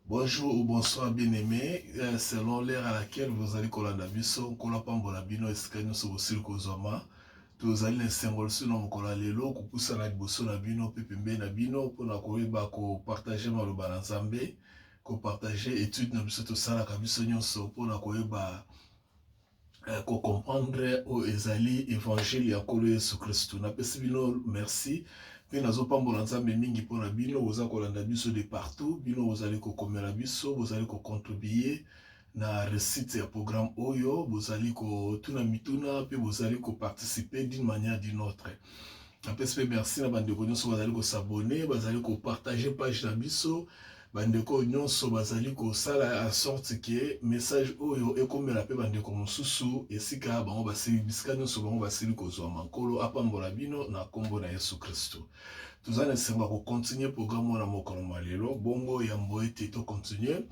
Bonjour ou bonsoir bien-aimés, selon l'heure à laquelle vous allez kolanda biso, kola pambola bino esika nyonso bosili kozwama, tozali na esengolo sino mokola lelo kopusana liboso na bino pe pembeni na bino mpona koyeba kopartage maloba na Nzambe, kopartage étude na biso tosalaka biso nyonso mpona koyeba comprendre oyo ezali évangile ya nkolo Yesu Kristu. Napesi bino merci mpe nazopambola Nzambe mingi mpona bino boza kolanda biso de partout, bino bozali kokomela biso, bozali kocontribue na réussite ya programme oyo, bozali kotuna mituna mpe bozali koparticiper d'une manière d'une autre. Napesi mpe merci na bandeko nyonso bazali kosabone, bazali kopartage page na biso, bandeko nyonso bazali kosala en sorte que message oyo ekomela pe bandeko mosusu esika bango basili bisika nyonso bango basili kozwa makolo apambola bino na kombo na Yesu Kristo. Tozali na esengo ko continuer programme wana mokolo malelo bongo ya mboete to continuer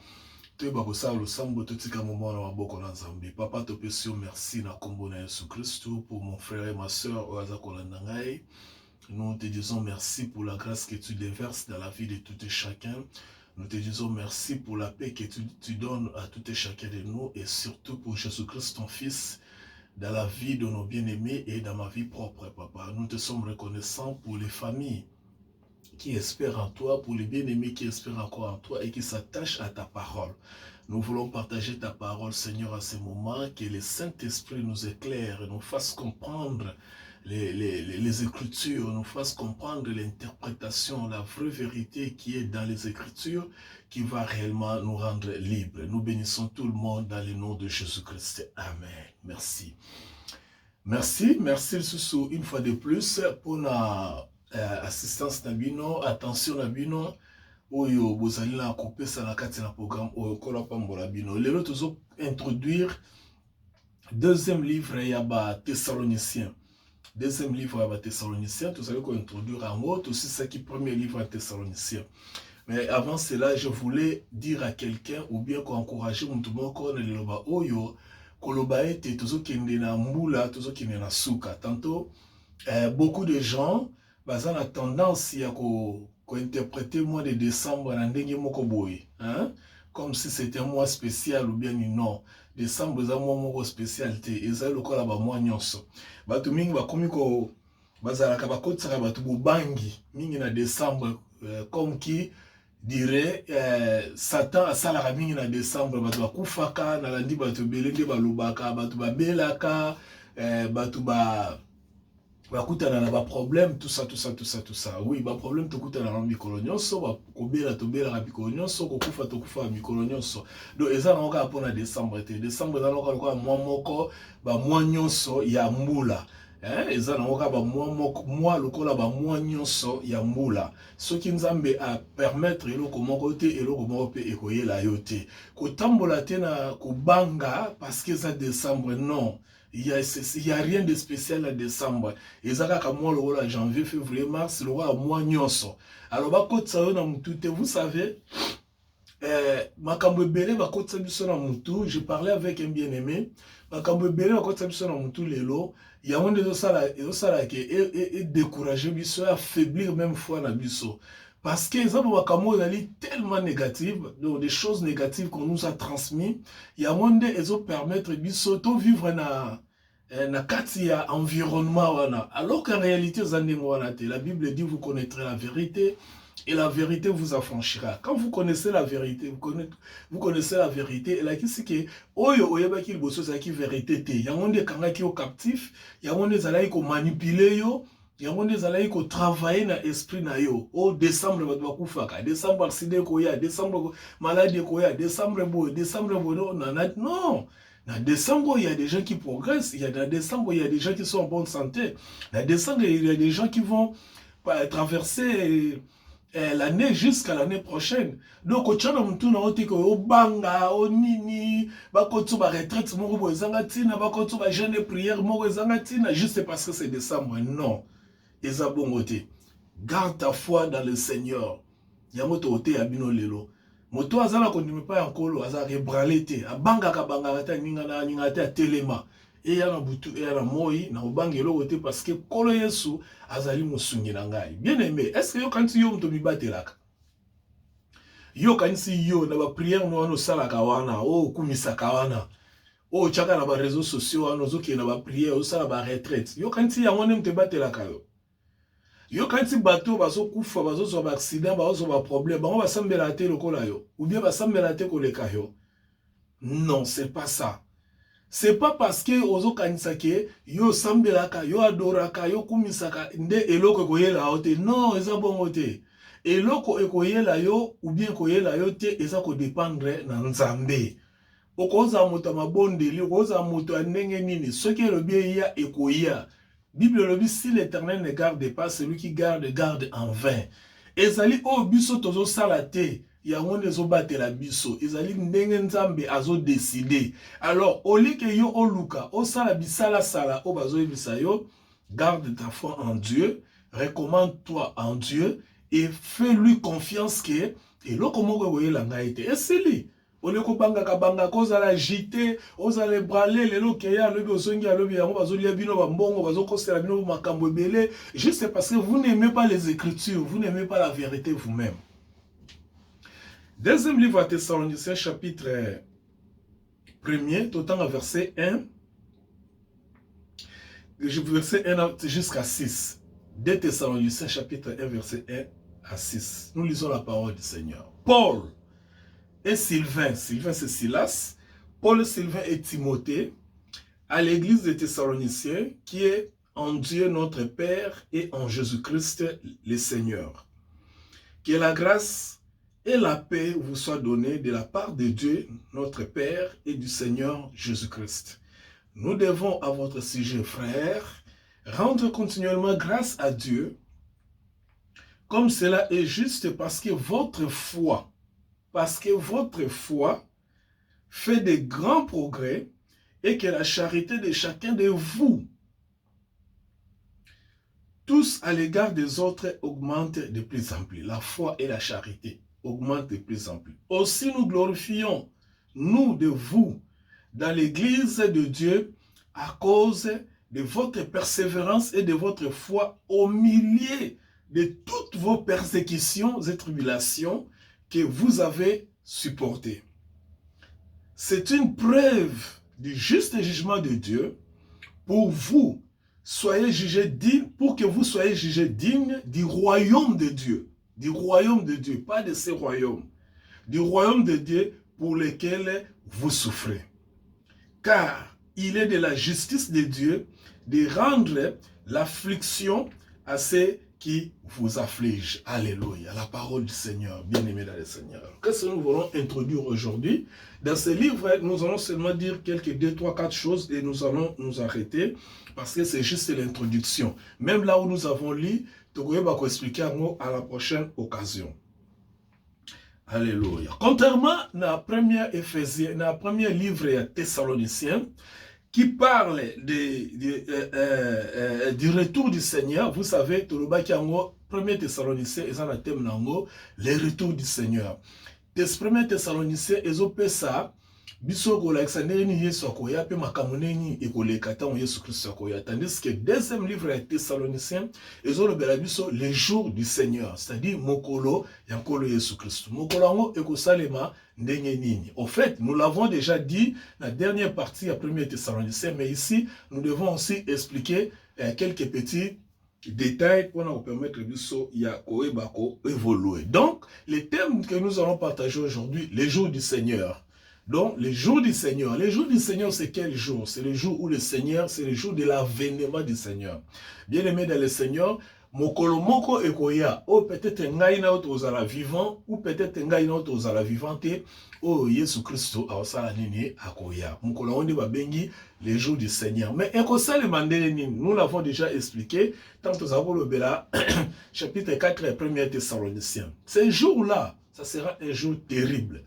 toyeba kosala losambo totika moment na maboko na Nzambe. Papa topesi yo merci na kombo na Yesu Kristo pour mon frère et ma sœur oyo aza kolanda ngai. Nous te disons merci pour la grâce que tu déverses dans la vie de tout et chacun. Nous te disons merci pour la paix que tu donnes à tout et chacun de nous et surtout pour Jésus-Christ, ton Fils, dans la vie de nos bien-aimés et dans ma vie propre, Papa. Nous te sommes reconnaissants pour les familles qui espèrent en toi, pour les bien-aimés qui espèrent encore en toi et qui s'attachent à ta parole. Nous voulons partager ta parole, Seigneur, à ce moment, que le Saint-Esprit nous éclaire et nous fasse comprendre les Écritures, nous fasse comprendre l'interprétation, la vraie vérité qui est dans les Écritures, qui va réellement nous rendre libres. Nous bénissons tout le monde dans le nom de Jésus-Christ. Amen. Merci. Merci, merci Susu une fois de plus pour la assistance Nabino, attention Nabino, oyo bozali na kopesa na kati na programme oyo kola pambola bino. Lelo tozo introduire deuxième livre ya ba Thessaloniciens. Deuxième livre à Thessaloniciens, tout ça qu'on introduire en haut, aussi ça qui premier livre à Thessaloniciens. Mais avant cela, je voulais dire à quelqu'un ou bien encourager mon tout le monde qu'on est le loba oyo, koloba ete tozo kende na mbula, tozo kende na suka. Tantôt beaucoup de gens bazan a tendance à interpréter le mois de décembre na ndenge moko boye, hein? Comme si c'était un mois spécial ou bien non. Décembre c'est un mois moko spécialité et ça le kola ba mois nyonso. Batu mingi ba komi ko bazalaka ba kotsaka batu bobangi mingi na décembre comme qui dirait Satan asalaka mingi na décembre batu bakufaka na landi batu belende balobaka batu babelaka batu ba bakutana na ba problème tout ça. Oui, ba problème tokutana na mikolo nyonso ba kobela tobela na mikolo nyonso kokufa tokufa na mikolo nyonso. Donc eza na oka pona décembre te. Décembre eza na oka kwa mois moko ba mois nyonso ya mbula. Eza na oka ba mois moko mois lokola ba mois nyonso ya mbula. Soki Nzambe a permettre eloko moko te eloko moko pe ekoyela yo te. Kotambola te na kobanga parce que ça décembre non. Il y a rien de spécial à décembre. Et ça comme moi le janvier, février, mars, le roi mois nyonso. Alors ba côte ça na mutu, vous savez, makambo belé ba côte ça biso na mutu, je parlais avec un bien-aimé, makambo belé ba côte ça biso na mutu lelo, il y a un de ça qui est découragé biso, affaiblir même foi na biso. Parce que les makambo est tellement négative, donc des choses négatives qu'on nous a transmis, il y a monde ils ont permettre biso to vivre na kati ya environnement wana. Alors qu'en réalité la Bible dit vous connaîtrez la vérité et la vérité vous affranchira. Quand vous connaissez la vérité, vous connaissez la vérité et là qui c'est que oyo oyeba ki liboso za ki vérité te. Ya monde kanga ki au captif, ya monde zalai ko manipuler yo. Yango nde ezalaki ko travailler na esprit na yo. Oh décembre bato bakufaka, décembre accident koya, décembre maladie koya, décembre boy, non. Na décembre il y a des gens qui progressent, dans décembre il y a des gens qui sont en bonne santé. Na décembre il y a des gens qui vont traverser l'année jusqu'à l'année prochaine. Donc au tchana mtu na ote ko obanga onini bakotso ba retraite moko bo ezanga tina bakotso ba jeûne et prière moko ezanga tina juste parce que c'est décembre. Non. Ezabongote. Garde ta foi dans le Seigneur. Yamoto ote abino lelo. Moto azala kondime pa yankolo aza rebralé te. Abanga kabanga ta ninga ta telema. Et yana butu et yana moi na obangelo ote parce que kolo Yesu azali musungi na ngai. Bien aimé, est-ce que yo quand yo mto mibatelaka? Yo kanisi yo na ba prière no wana sala kawana o kumisa kawana. O chaka na ba réseaux sociaux wana zoki na ba prière o sala ba retraite. Yo kanisi yango ne mte batela kayo. Yo kanisi bato bazo kufa bazo zo ba accident bazo ba problème bango ba sambela te lokola yo ou bien ba sambela te koleka yo. Non, c'est pas ça. C'est pas parce que ozo kanisa ke yo sambelaka yo adoraka yo kumisaka nde eloko koyela ote. Non, eza bongo te. Eloko ekoyela yo ou bien koyela yo te eza ko dépendre na Nzambe. Okoza moto mabondeli, okoza moto ndenge nini, soki elobi ya ekoya. Bible lobi si l'Éternel ne garde pas, celui qui garde garde en vain. Ezali o biso tozo sala te, yango nezo batela biso. Ezali ndenge Nzambe azo décider. Alors oli ke yo oluka, o sala bisala sala o bazo yebisa yo, garde ta foi en Dieu, recommande-toi en Dieu. Et fais-lui confiance que eloko moko koyela ngai te esili oleko banga kabanga kozala jité ozala bralé lelo keya lobi osongi alobi yango bazolia bino bambongo bazokosela bino makambo ebele juste parce que vous n'aimez pas les écritures, vous n'aimez pas la vérité vous-même. Deuxième livre à Thessaloniciens chapitre 1er tout à verset 1 verset 1 jusqu'à 6. 2 Thessaloniciens chapitre 1 verset 1 à 6. Nous lisons la parole du Seigneur. Paul et Sylvain, Sylvain c'est Silas, Paul, Sylvain et Timothée, à l'église de Thessaloniciens, qui est en Dieu notre Père et en Jésus-Christ le Seigneur. Que la grâce et la paix vous soient données de la part de Dieu notre Père et du Seigneur Jésus-Christ. Nous devons à votre sujet, frères, rendre continuellement grâce à Dieu, comme cela est juste parce que votre foi fait de grands progrès et que la charité de chacun de vous, tous à l'égard des autres, augmente de plus en plus. La foi et la charité augmentent de plus en plus. Aussi nous glorifions, nous de vous, dans l'église de Dieu, à cause de votre persévérance et de votre foi au milieu de toutes vos persécutions et tribulations que vous avez supportées. C'est une preuve du juste jugement de Dieu pour vous, soyez jugés dignes, pour que vous soyez jugés dignes du royaume de Dieu. Du royaume de Dieu, pas de ce royaume. Du royaume de Dieu pour lequel vous souffrez. Car il est de la justice de Dieu de rendre l'affliction à ceux qui vous affligent. Alléluia. La parole du Seigneur, bien-aimés dans le Seigneur. Qu'est-ce que nous voulons introduire aujourd'hui? Dans ce livre, nous allons seulement dire quelques 2, 3, 4 choses et nous allons nous arrêter parce que c'est juste l'introduction. Même là où nous avons lu, nous allons expliquer à la prochaine occasion. Alléluia. Contrairement à la première livre à Thessaloniciens, qui parle du retour du Seigneur, vous savez, tout le bas qui en 1er Thessaloniciens, ils ont un thème nango, le retour du Seigneur. 1er Thessaloniciens, ils ont fait ça, biso ko Alexandre ni Yesu akoya pe makamuneni ekoleka ta Yesu Christ akoya. Tandis que deuxième livre à Thessaloniciens, ils ont le biso les jours du Seigneur, c'est-à-dire mokolo yankolo Yesu Christ. Mokolo ngo ekosalema ndenge nini. En fait, nous l'avons déjà dit la dernière partie à 1er Thessaloniciens, mais ici nous devons aussi expliquer quelques petits détails pour nous permettre de évoluer. Donc, les thèmes que nous allons partager aujourd'hui, les jours du Seigneur. Donc, les jours du Seigneur. Les jours du Seigneur, c'est quel jour? C'est le jour où le Seigneur, c'est le jour de l'avènement du Seigneur. Bien aimé dans le Seigneur, mokolo moko ekoya, ou peut-être ngai na otozala vivant, ou peut-être ngai na otozala vivante, oh Yesu Christo a osala nini akoya. Mokolo onde babengi les jours du Seigneur. Mais ekosale mandele nini, nous l'avons déjà expliqué, tant que nous avons le bela, chapitre 4 et 1er Thessaloniciens. Ce jour-là, ça sera un jour terrible.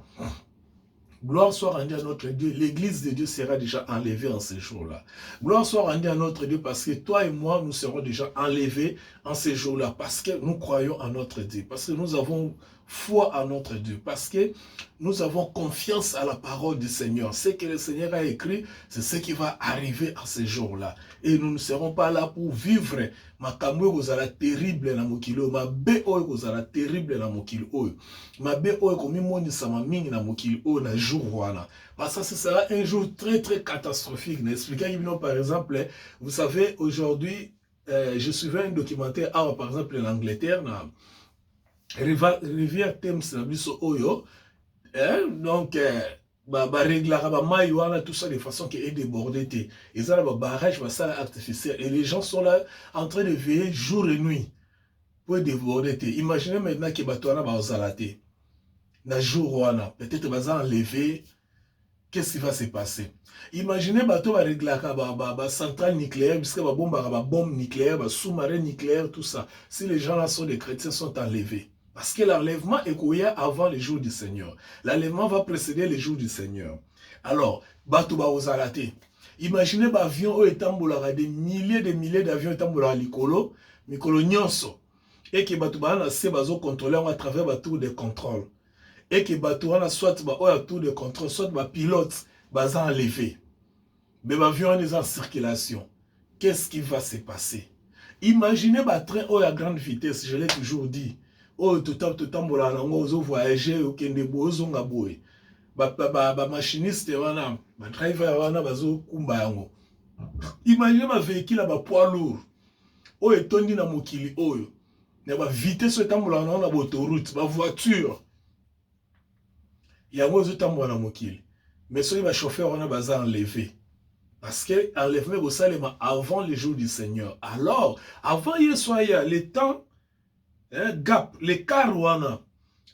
Gloire soit rendue à notre Dieu. L'église de Dieu sera déjà enlevée en ces jours-là. Gloire soit rendue à notre Dieu parce que toi et moi, nous serons déjà enlevés en ces jours-là. Parce que nous croyons en notre Dieu. Parce que nous avons foi à notre Dieu. Parce que nous avons confiance à la parole du Seigneur. Ce que le Seigneur a écrit, c'est ce qui va arriver à ce jour-là. Et nous ne serons pas là pour vivre makambo kozala terrible na mokili oyo, mabe oyo kozala terrible na mokili oyo, mabe oyo komimonisa mingi na mokili oyo na jour wana. Parce que ce sera un jour très très catastrophique. N'expliquez par exemple, vous savez, aujourd'hui, je suivais un documentaire, par exemple, en Angleterre, na rivière Thames na biso oyo, donc réglera mai wana tout ça de façon qui est débordé. Et ça, le barrage va ça artificiel. Et les gens sont là en train de veiller jour et nuit pour déborder. Imaginez maintenant que Batouana va aux alatés. Na jour wana, peut-être va enlever. Qu'est-ce qui va se passer? Imaginez bateau va régler la centrale nucléaire, puisque va bombe nucléaire, va sous-marin nucléaire, tout ça. Si les gens là sont des chrétiens, sont enlevés. Parce que l'enlèvement est couillé avant le jour du Seigneur. L'enlèvement va précéder le jour du Seigneur. Alors, bateau va aux alatés. Imaginez l'avion étant des milliers d'avions étant à l'icolo, mikolo nyonso. Et que bateau va se contrôler à travers la tour de contrôle. Et que bateau wana soit la tour de contrôle, soit le pilote va enlever. Mais l'avion est en circulation. Qu'est-ce qui va se passer? Imaginez un train à grande vitesse, je l'ai toujours dit. Oh, tout le temps, on voyager, on voyager, machiniste, driver, imaginez un véhicule à poids lourd. Oh, et tondi na mokili, oh, na vitesse, on a autoroute, ma voiture. Il y a un mokili. Mais ce chauffeur, on a enlevé. Parce que l'enlèvement avant le jour du Seigneur. Alors, avant il soit le temps, gap, l'écart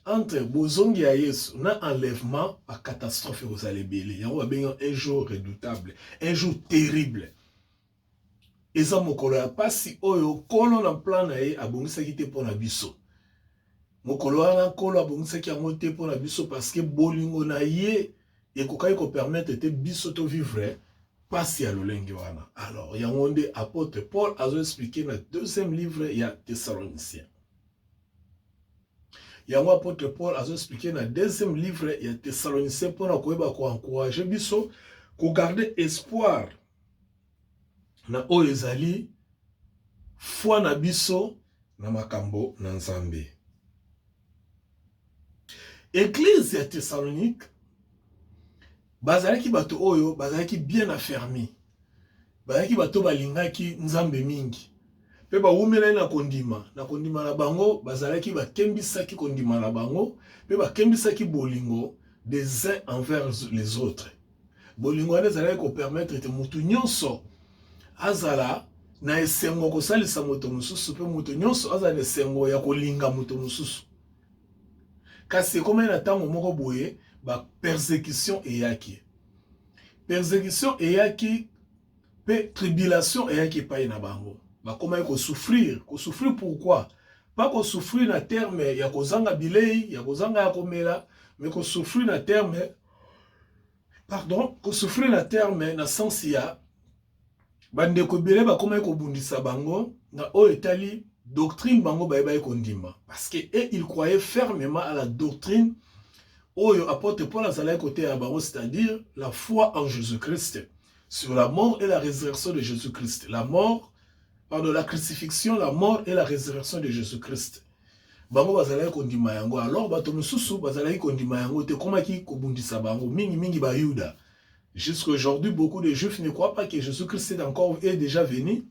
entre bozongi ya Yesu na enlèvement à catastrophe aux alébélés. Il y a un jour redoutable, un jour terrible. Et ça mokolo ya pasi oyo kolo na plan na ye abongisa kite pona biso. Mokolo wana kolo abongisa ki amote pona biso parce que bolingo na ye et kokai ko permettre te biso to vivre pasi ya lolenge wana. Alors, il y a un apôtre Paul a expliqué dans le deuxième livre, il y a Thessaloniciens. Il y a un apôtre Paul a expliqué dans le deuxième livre, il y a Thessaloniciens pour encourager biso, pour garder espoir. Na oezali, foi na biso, na makambo na nzambe. Église ya Thessalonique, bazalaki bato oyo, bazalaki bien affermi. Bazalaki bato balingaki nzambe mingi. Pe ba umela na kondima na bango, bazalaki bakembisaki kondima na bango, pe bakembisaki bolingo des uns envers les autres. Bolingo wana ezalaki ko permettre te mutu nyonso azala na esengo kosalisa moto mususu, pe mutu nyonso azala esengo ya kolinga moto mususu. Kasi comme na tango moko boye, ba persécution eyaki. Persécution eyaki, pe tribulation eyaki pa na bango. Ba comment ko souffrir pourquoi? Pas ko souffrir na terme ya kozanga bilei, ya kozanga ya komela, mais ko souffrir na terme ko souffrir na terme na sens ya bande ko bele ba comment ko bundisa bango na o etali doctrine bango ba kondima parce que ils croyaient fermement à la doctrine oyo apôtre Paul azalaki côté ya bango, c'est-à-dire la foi en Jésus-Christ, sur la mort et la résurrection de Jésus-Christ. La crucifixion, la mort et la résurrection de Jésus-Christ. Bango bazalaki kondima yango. Alors bato mususu bazalaki kondima yango te komaki kobundisa bango mingi ba Yuda. Jusqu'à aujourd'hui, beaucoup de Juifs ne croient pas que Jésus-Christ est déjà venu.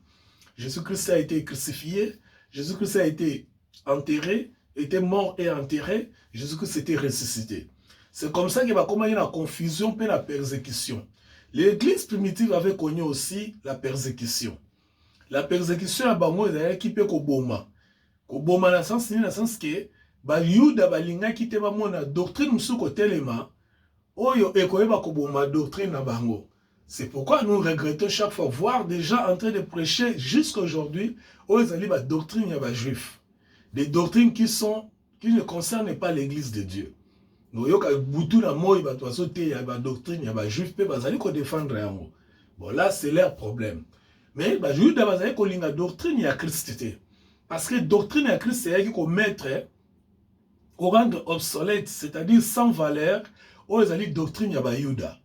Jésus-Christ a été crucifié. Jésus-Christ a été enterré, était mort et enterré. Jésus-Christ était ressuscité. C'est comme ça qu'il va commencer la confusion et la persécution. L'église primitive avait connu aussi la persécution. La persécution à bango est qui peut koboma. Koboma na sens que ba Yuda balinga ki te ba mona doctrine musuko telema oyo ekoyeba koboma doctrine na bango. C'est pourquoi nous regrettons chaque fois voir des gens en train de prêcher jusqu'à aujourd'hui oyo zali ba doctrine ya ba juif. Des doctrines qui ne concernent pas l'église de Dieu. Nous yoka butu na moyi ba toaso te ya ba doctrine ya ba juif pe bazali ko défendre yango. Bon là c'est leur problème. Mais ba Juda bazali ko linga doctrine ya Christ te. Parce que doctrine ya Christ c'est qui ko mettre rendre obsolète, c'est-à-dire sans valeur, aux doctrine ya Bayuda.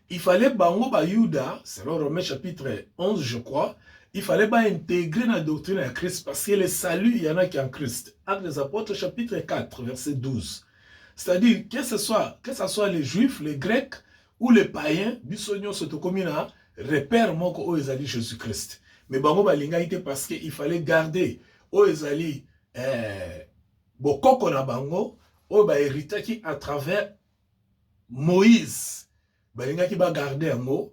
Il fallait bango Bayuda, selon Romains chapitre 11, je crois, il fallait pas intégrer la doctrine à Christ parce que le salut, il y en a qui en Christ. Actes des apôtres, chapitre 4, verset 12. C'est-à-dire, que ce soit les juifs, les grecs ou les païens, bisogno sotokomina, repère moko o ezali Jésus-Christ. Mais bango balinga ite parce qu'il fallait garder o ezali bokoko na bango, o ba héritaki à travers Moïse. Balinga ki ba garder yango.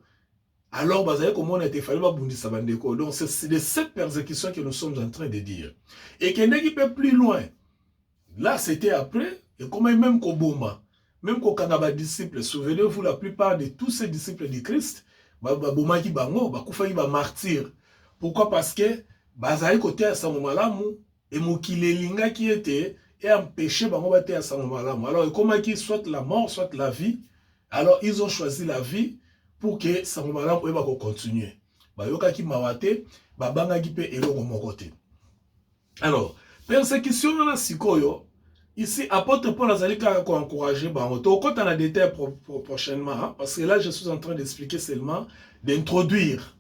Alors, vous avez comment on a été fallu bundisa bandeko. Donc, c'est de cette persécution que nous sommes en train de dire. Et qu'il n'est pas plus loin. Là, c'était après. Et comment même Koboma, même Kokangaba disciples, souvenez-vous, la plupart de tous ces disciples de Christ, Boma ki bango, Bakufa ki ba martyr. Pourquoi? Parce que, Bazaï côté à Samomalamu, et Mokilelinga qui était, et empêché bango bate à Samomalamu. Alors, comment qu'il soit la mort, soit la vie, alors ils ont choisi la vie, pour que Samomalamu eba ko continuer. Bayoka ki mawate, babanga ki pe eloko mokote. Alors, persécution na sikoyo, ici, apôtre Paul Azalika a encouragé Bangoto. Quand on a des détails prochainement, hein, parce que là, je suis en train d'expliquer seulement, d'introduire.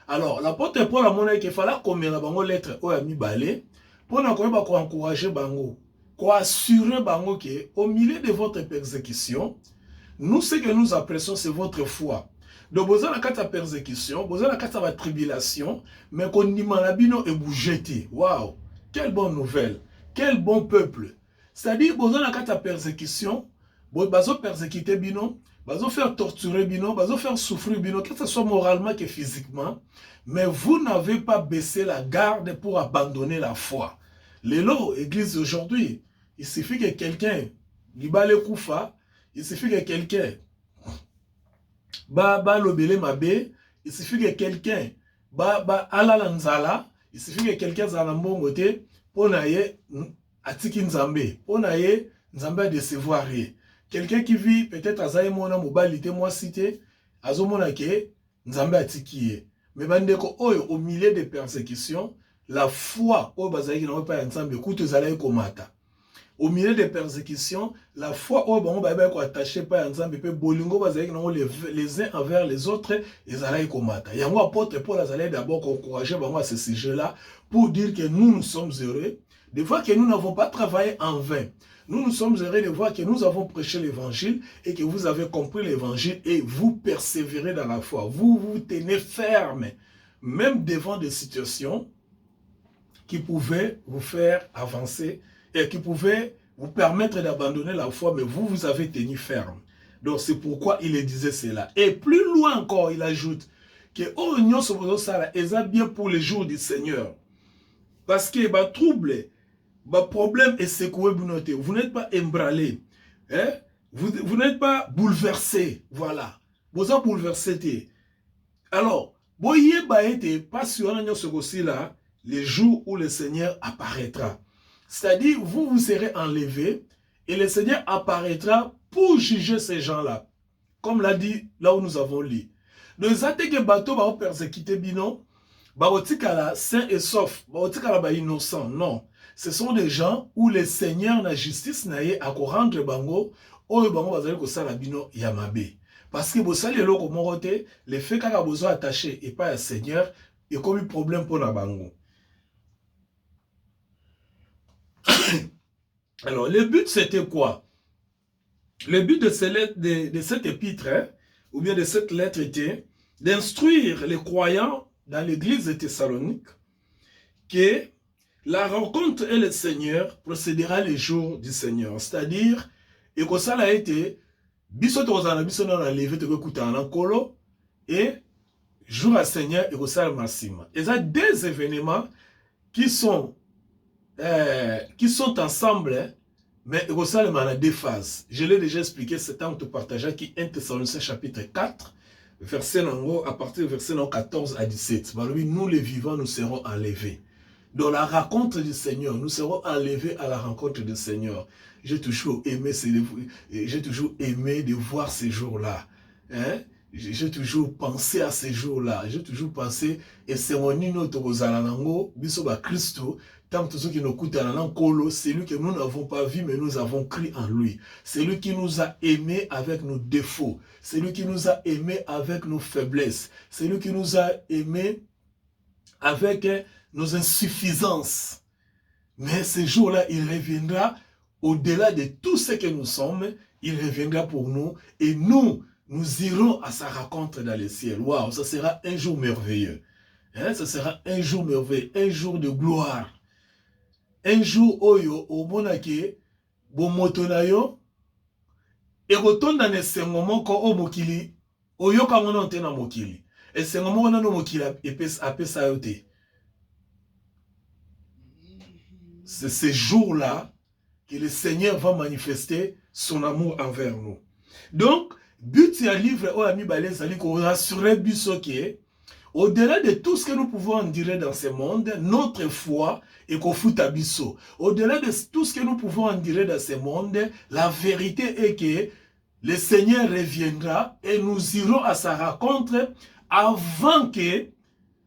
Alors, l'apôtre Paul a montré qu'il fallait combien la bango lettre au ami balé, pour encourager Bango, pour assurer Bango qu'au milieu de votre persécution, nous, ce que nous apprécions, c'est votre foi. Donc, vous avez la persécution, vous avez la tribulation, mais qu'on n'y malabino et bougeti. Waouh! Quelle bonne nouvelle! Quel bon peuple! C'est-à-dire, vous avez la persécution, vous avez persécuté bino, vous avez fait torturer bino, vous avez fait souffrir bino, que ce soit moralement que physiquement, mais vous n'avez pas baissé la garde pour abandonner la foi. L'élo, église aujourd'hui, il suffit que quelqu'un, Libale Koufa, il suffit que quelqu'un, Lobele Mabe, il suffit que quelqu'un, Alalanzala, il suffit que quelqu'un Zanambongote, pour naye, Atiki Nzambe, pour naye, Nzambe a décevoir. Quelqu'un qui vit peut-être à Zaïmona, Mobalite, moi cité, Azomona ke, Nzambe Atiki. Mais bandeko, au milieu des persécutions, la foi, au Bazaïki n'a pas Nzambe, écoute, Zalaï Komata. Au milieu des persécutions, la foi au bon baba ko attaché par ensemble pe bolingo bazaki non les uns envers les autres ils allaient combattre. Yango apôtre Paul allait d'abord encourager bango à ce sujet-là pour dire que nous sommes heureux de voir que nous n'avons pas travaillé en vain. Nous sommes heureux de voir que nous avons prêché l'évangile et que vous avez compris l'évangile et vous persévérez dans la foi. Vous vous tenez ferme même devant des situations qui pouvaient vous faire avancer et qui pouvait vous permettre d'abandonner la foi, mais vous avez tenu ferme. Donc c'est pourquoi il disait cela. Et plus loin encore, il ajoute que oh non, ça est bien pour les jours du Seigneur. Parce que bah trouble, bah problème est secoué, vous n'êtes pas emballé, hein? Vous n'êtes pas bouleversé, voilà. Vous êtes bouleversé. Alors, voyez bah été pas sur là les jours où le Seigneur apparaîtra. C'est-à-dire, vous serez enlevés et le Seigneur apparaîtra pour juger ces gens-là. Comme l'a dit là où nous avons lu. Donc, que bateau va persécuter bino, baotikala sain et sauf, baotikala ba innocent. Non. Ce sont des gens où le Seigneur na justice na ye à rendre bango, ou bango bazali ko sala bino yamabe. Parce que vous savez le morote, le fait qu'il y a besoin attaché et pas le Seigneur, il y a comme un problème pour la bango. Alors, le but, c'était quoi? Le but de cette épître, hein, ou bien de cette lettre, était d'instruire les croyants dans l'église de Thessalonique que la rencontre et le Seigneur procédera les jours du Seigneur. C'est-à-dire, et que ça a été, et jour à Seigneur et que ça massima. Et ça, des événements qui sont ensemble, hein, mais Rosalem a deux phases. Je l'ai déjà expliqué, c'est temps de partager qui 1 Thessaloniciens chapitre 4, verset à partir du verset 14 à 17. Nous les vivants, nous serons enlevés. Dans la rencontre du Seigneur, nous serons enlevés à la rencontre du Seigneur. J'ai toujours aimé de voir ces jours-là. Hein? J'ai toujours pensé à ces jours-là. J'ai toujours pensé, et c'est mon inoto Rosalango, Bisoba Christo, tant que ceux qui nous coûtent en colo, c'est lui que nous n'avons pas vu, mais nous avons cru en lui. C'est lui qui nous a aimés avec nos défauts. C'est lui qui nous a aimés avec nos faiblesses. C'est lui qui nous a aimés avec nos insuffisances. Mais ce jour-là, il reviendra au-delà de tout ce que nous sommes. Il reviendra pour nous et nous irons à sa rencontre dans le ciel. Waouh, ça sera un jour merveilleux. Hein, ça sera un jour merveilleux, un jour de gloire. Un jour oyo omonake bomoto na yo ekotonda na esengo moko o mokili oyoka ngona nte na mokili esengo moko na no mokili apesa yo te. C'est ce jour-là que le Seigneur va manifester son amour envers nous. Donc, but ya livre o ami balezali ko rassurer biso ke au-delà de tout ce que nous pouvons en dire dans ce monde, notre foi est qu'au fout abisso. Au-delà de tout ce que nous pouvons en dire dans ce monde, la vérité est que le Seigneur reviendra et nous irons à sa rencontre avant que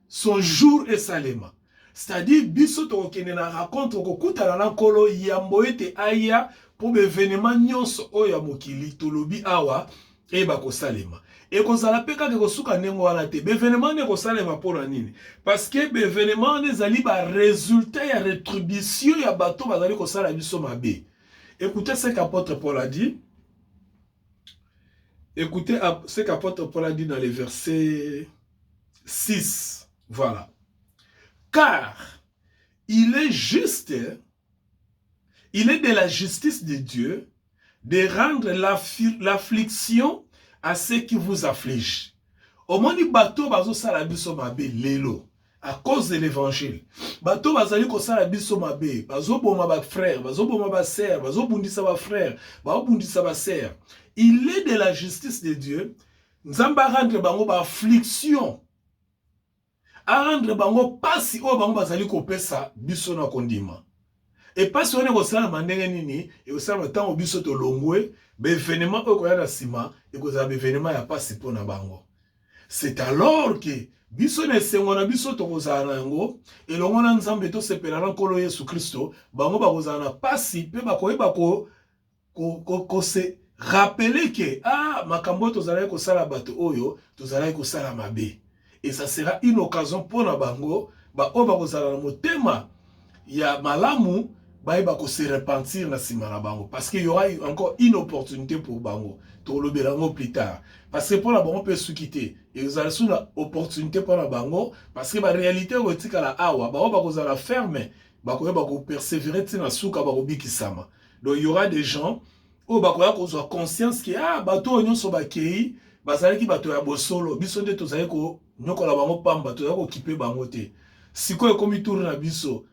son jour est salema. C'est-à-dire, biso tokene na rencontre kokuta na nkolo yambo ete aya pour l'événement nyonso oya mokili tolobi awa e bako salema. Et qu'on s'en appelle quand on souka nengo wana te. L'événement ne kosalema pour la nini. Parce que l'événement ne zali ba résultat ya rétribution ya bato bazali kosala biso mabe. Écoutez ce qu'apôtre Paul a dit. Écoutez ce qu'apôtre Paul a dit dans les versets 6. Voilà. Car il est juste, il est de la justice de Dieu de rendre l'affliction à ceux qui vous affligent. Au moins, les bateaux bazo salabiso mabe lelo à cause de l'évangile. Bateau bazali ko salabiso mabe, bazo boma ba frère, bazo boma ba sœur, bazo bundisa ba frère, bazo bundisa ba sœur. Il est de la justice de Dieu. Nzamba rendre bango ba affliction. A rendre bango pasi o bango bazali ko pesa biso na kondima. Et pas si on est au salon mandenge nini et au salon temps au biso to longwe. L'événement au koya na sima et que ça l'événement ya pas si pour na bango. C'est alors que biso ne sengona biso to kozana ngo et longona nzambe to sepelana nkolo Yesu Kristo bango ba kozana pasi pe ba koyeba ko se rappeler que makambo to zala ko sala bato oyo to zala ko sala mabe et ça sera une occasion pour na bango ba o ba kozala na motema ya malamu ba ko se repentir na sima na bango parce qu'il y aura encore une opportunité pour bango to le belango plus tard parce que pour la bango peut se quitter et vous allez sur la opportunité pour la bango parce que la réalité rotika la awa ba ko za ferme ba ko persévérer tina suka ba ko bikisama. Donc il y aura des gens au ba ko zo conscience que bato onyo so ba kei bazali ki bato ya bosolo biso nde to zali ko nyoko la bango pamba to ya ko kipe bango te siko e komi tour na biso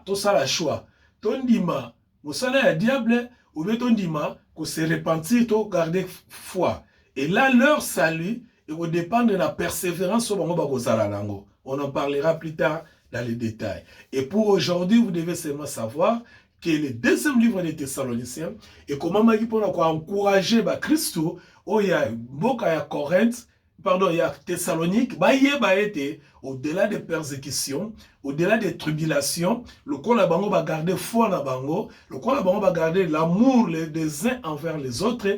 to sala choix tondima mosala ya diable ou bien tondima ko se repentir to garder foi et là leur salut et va dépendre de la persévérance sur bango bakozala lango. On en parlera plus tard dans les détails. Et pour aujourd'hui, vous devez seulement savoir que le deuxième livre des Thessaloniciens et comment maki pour encourager Christo au ya boka ya Corinthe, pardon, il y a Thessalonique, au-delà des persécutions, au-delà des tribulations, le quoi la bango va garder foi na bango, le quoi la bango va garder l'amour des uns envers les autres,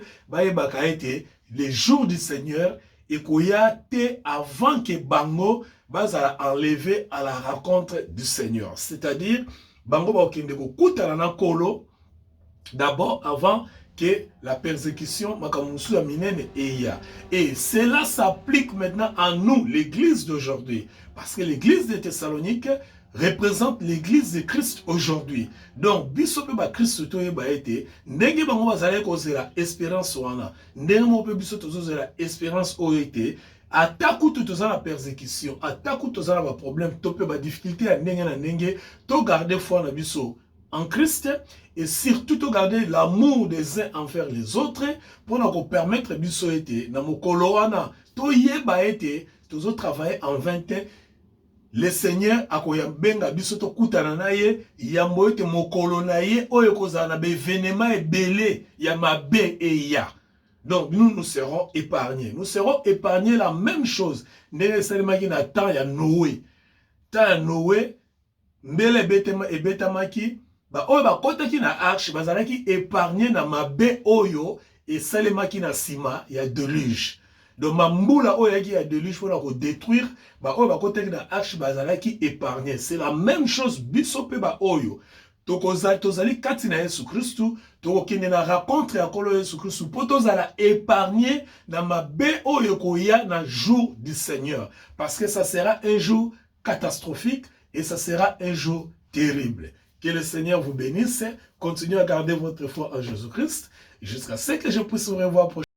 les jours du Seigneur, et qu'il y a avant que bango va enlever à la rencontre du Seigneur. C'est-à-dire, bango va okende ko kuta na kolo, d'abord avant que la persécution et cela s'applique maintenant à nous, l'église d'aujourd'hui. Parce que l'église de Thessalonique représente l'église de Christ aujourd'hui. Donc, bisope ba Christ to ba été, ndenge bango bazali kozela espérance wana, ndenge mo pe biso tozozela espérance o été, ataku toza la persécution, ataku toza la problème, to pe ba difficulté ya ndenge na ndenge, to garder foi na biso en Christ et surtout de garder l'amour des uns envers les autres pour nous permettre biso été na mokolo wana to yeba été tozo travailler en 20 ans. Le Seigneur akoya benga biso to kutana na ye yambo ete mokolo na ye oyo kozala na événement ebele ya mabe e ya. Donc nous serons épargnés. Nous serons épargnés la même chose. Ndenge seulement qui na temps ya Noé. Temps ya Noé mbele ebetamaki ba oyo bakotaki na arche bazalaki épargné na mabe oyo esalemaki na sima ya déluge. Donc mambula oyo yaki ya déluge pour la détruire ba oyo bakotaki na arche bazalaki épargné. C'est la même chose biso pe ba oyo tozali kati na Yesu Kristu tokokende na rencontre ya kolo Yesu Kristu po tozala épargné na mabe oyo koya na jour du Seigneur, parce que ça sera un jour catastrophique et ça sera un jour terrible. Que le Seigneur vous bénisse. Continuez à garder votre foi en Jésus-Christ jusqu'à ce que je puisse vous revoir prochainement.